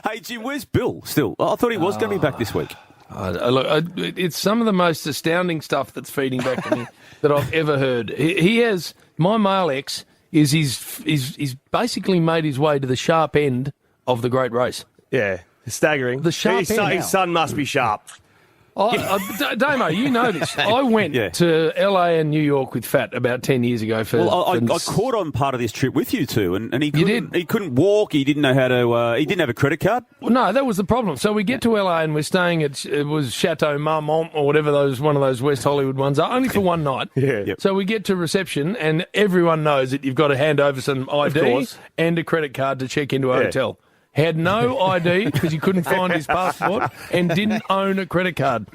Hey, Jim, where's Bill still? I thought he was going to be back this week. Look, it's some of the most astounding stuff that's feeding back to me that I've ever heard. He has, my male ex, he's basically made his way to the sharp end of the great race. Yeah, staggering. The sharp end. His son must be sharp. Damo, you know this. I went to LA and New York with Fat about 10 years ago. I caught on part of this trip with you two, and he couldn't walk. He didn't know how to. He didn't have a credit card. Well, no, that was the problem. So we get to LA and we're staying at it was Chateau Marmont or whatever one of those West Hollywood ones are, only for one night. So we get to reception and everyone knows that you've got to hand over some ID and a credit card to check into a hotel. Had no ID because he couldn't find his passport and didn't own a credit card.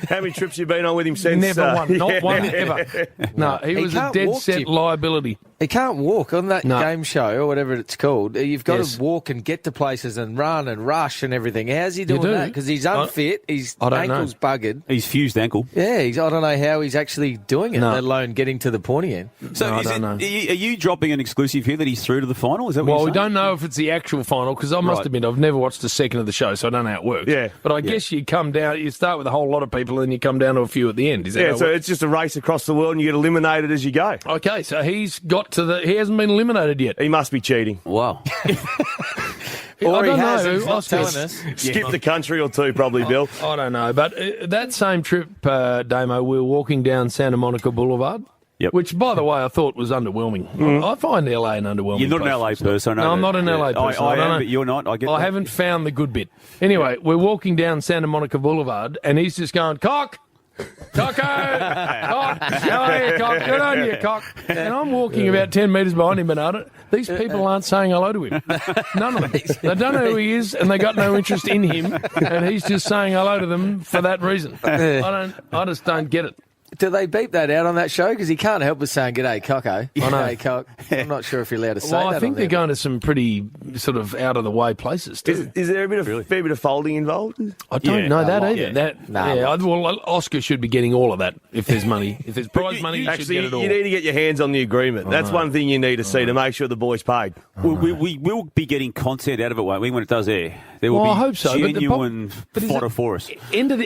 How many trips you been on with him since? Never one. Not one ever. No, he was a dead set liability. He can't walk on that game show or whatever it's called. You've got to walk and get to places and run and rush and everything. How's he doing that? Because he's unfit. His ankle's buggered. He's fused ankle. Yeah, I don't know how he's actually doing it, let alone getting to the pointy end. So I don't know. Are you dropping an exclusive here that he's through to the final? Is that what you're saying? We don't know if it's the actual final because I must admit I've never watched a second of the show, so I don't know how it works. Yeah. But I guess you come down, you start with a whole lot of people and then you come down to a few at the end. Is that how it so works? it's just a race across the world and you get eliminated as you go. Okay, so he hasn't been eliminated yet. He must be cheating. Wow. Or I don't he has, know. he's not telling us. Skip the country or two, probably, Bill. I don't know. But that same trip, Damo, we were walking down Santa Monica Boulevard. Yep. Which, by the way, I thought was underwhelming. I find LA an underwhelming You're not place. an LA person. No, I'm not an LA person. I am, but you're not. I get that. haven't found the good bit. Anyway, we're walking down Santa Monica Boulevard, and he's just going, cock! Cocko! Cock! Go here, cock! Good on you, cock! And I'm walking about 10 metres behind him, and these people aren't saying hello to him. None of them. They don't know who he is, and they got no interest in him, and he's just saying hello to them for that reason. I just don't get it. Do they beep that out on that show? Because he can't help but saying, "G'day, Cocko." G'day, Cock. I'm not sure if you're allowed to say that. Well, I think they're going to some pretty sort of out-of-the-way places, too. Is there a fair bit of folding involved? I don't know that either. Yeah. Well, Oscar should be getting all of that if there's money. If there's prize money, he should get it all. You need to get your hands on the agreement. That's one thing you need to see to make sure the boy's paid. We will be getting content out of it, won't we, when it does air? There will be I hope so. genuine fodder for us.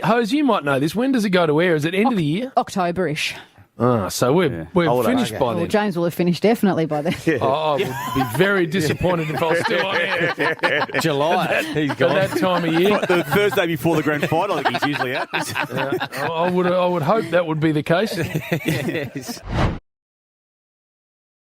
Hose, you might know this. When does it go to air? Is it end of the year? October-ish. So we're finished by then. Well, James will have finished definitely by then. I would be very disappointed if I was still on air. July. He's gone. At that time of year. The Thursday before the grand final, I think he's usually out. I would hope that would be the case. Yes.